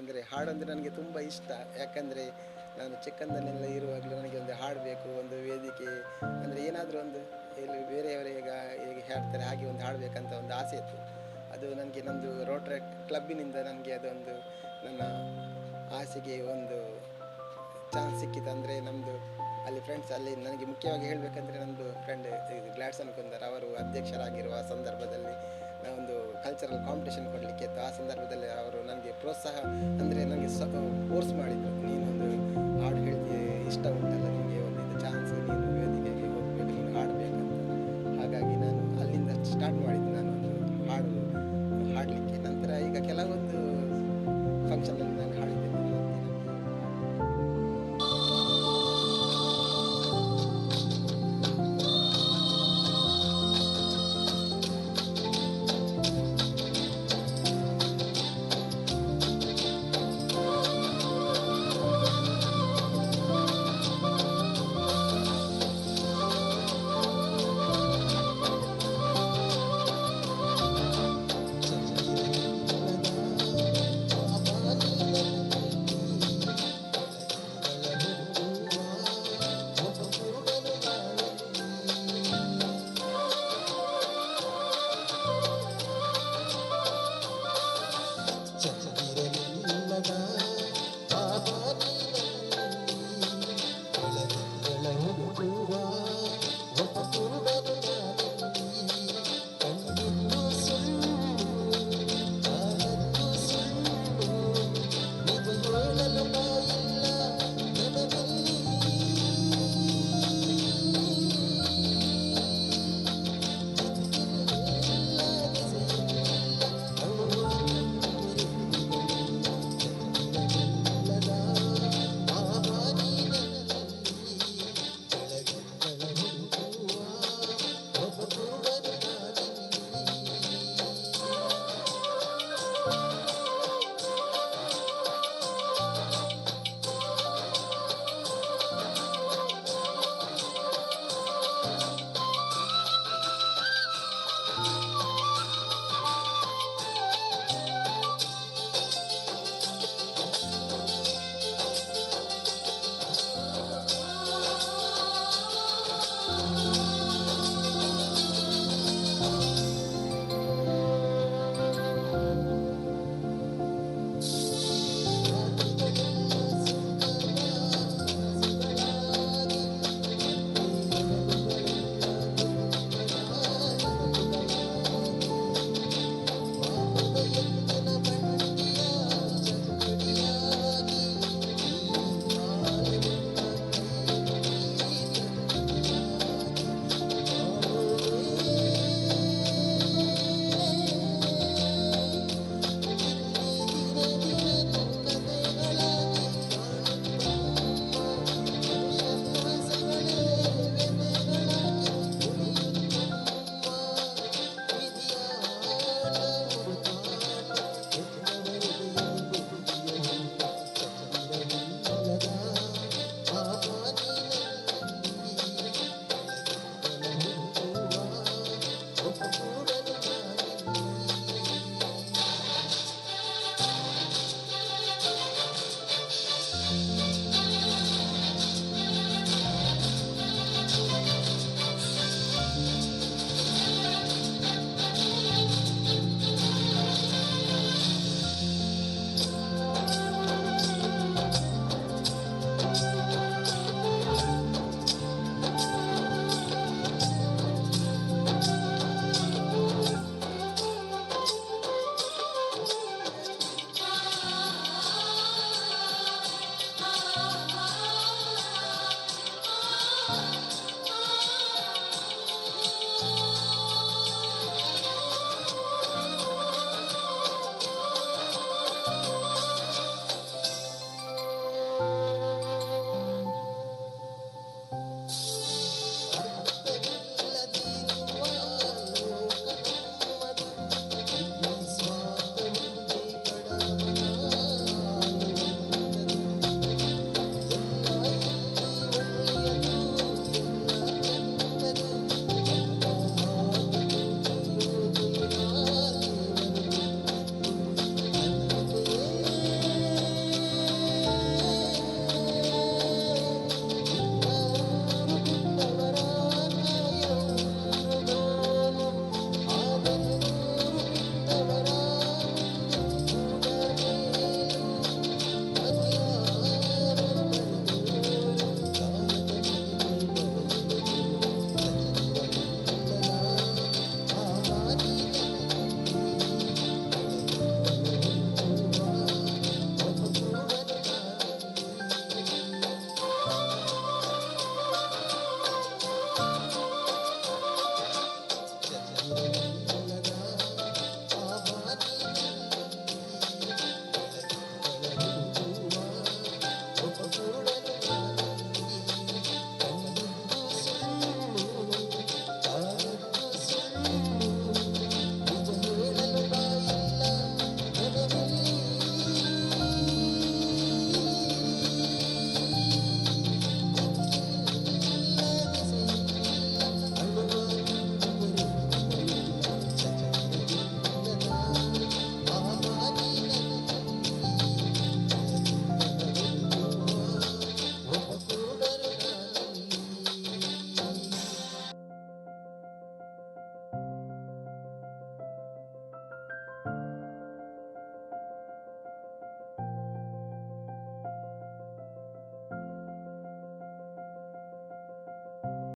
ಅಂದರೆ ಹಾಡಂದರೆ ನನಗೆ ತುಂಬ ಇಷ್ಟ. ಯಾಕಂದರೆ ನಾನು ಚಿಕ್ಕಂದಲ್ಲೆಲ್ಲ ಇರುವಾಗಲೂ ನನಗೆ ಒಂದು ಹಾಡಬೇಕು, ಒಂದು ವೇದಿಕೆ ಅಂದರೆ ಏನಾದರೂ ಒಂದು ಇಲ್ಲಿ ಬೇರೆಯವರು ಹೇಗೆ ಹಾಡ್ತಾರೆ ಹಾಗೆ ಒಂದು ಹಾಡಬೇಕಂತ ಒಂದು ಆಸೆ ಇತ್ತು. ಅದು ನನಗೆ ನಮ್ಮದು ರೋಟ್ರಿ ಕ್ಲಬ್ಬಿನಿಂದ ನನಗೆ ಅದೊಂದು ನನ್ನ ಆಸೆಗೆ ಒಂದು ಚಾನ್ಸ್ ಸಿಕ್ಕಿತು. ಅಂದರೆ ನಮ್ಮದು ಅಲ್ಲಿ ಫ್ರೆಂಡ್ಸ್ ಅಲ್ಲಿ ನನಗೆ ಮುಖ್ಯವಾಗಿ ಹೇಳಬೇಕಂದ್ರೆ ನಮ್ಮದು ಫ್ರೆಂಡ್ ಇದು ಗ್ಲಾಡ್ಸನ್ ಕುಂದರ್ ಅವರು ಅಧ್ಯಕ್ಷರಾಗಿರುವ ಸಂದರ್ಭದಲ್ಲಿ ನಾವೊಂದು ಕಲ್ಚರಲ್ ಕಾಂಪಿಟೇಷನ್ ಕೊಡಲಿಕ್ಕೆ ಇತ್ತು. ಆ ಸಂದರ್ಭದಲ್ಲಿ ಅವರು ನನಗೆ ಪ್ರೋತ್ಸಾಹ ಅಂದರೆ ನನಗೆ ಫೋರ್ಸ್ ಮಾಡಿದರು, ನೀನೊಂದು ಹಾಡು ಹೇಳ್ತಿ ಇಷ್ಟ ಉಂಟಲ್ಲ ನಿಮಗೆ ಒಂದು ಚಾನ್ಸ್, ನೀನು ವೇದಿಕೆಗೆ ಹೋಗಬೇಕು, ನೀನು ಹಾಡಬೇಕಂತ. ಹಾಗಾಗಿ ನಾನು ಅಲ್ಲಿಂದ ಸ್ಟಾರ್ಟ್ ಮಾಡಿದೆ.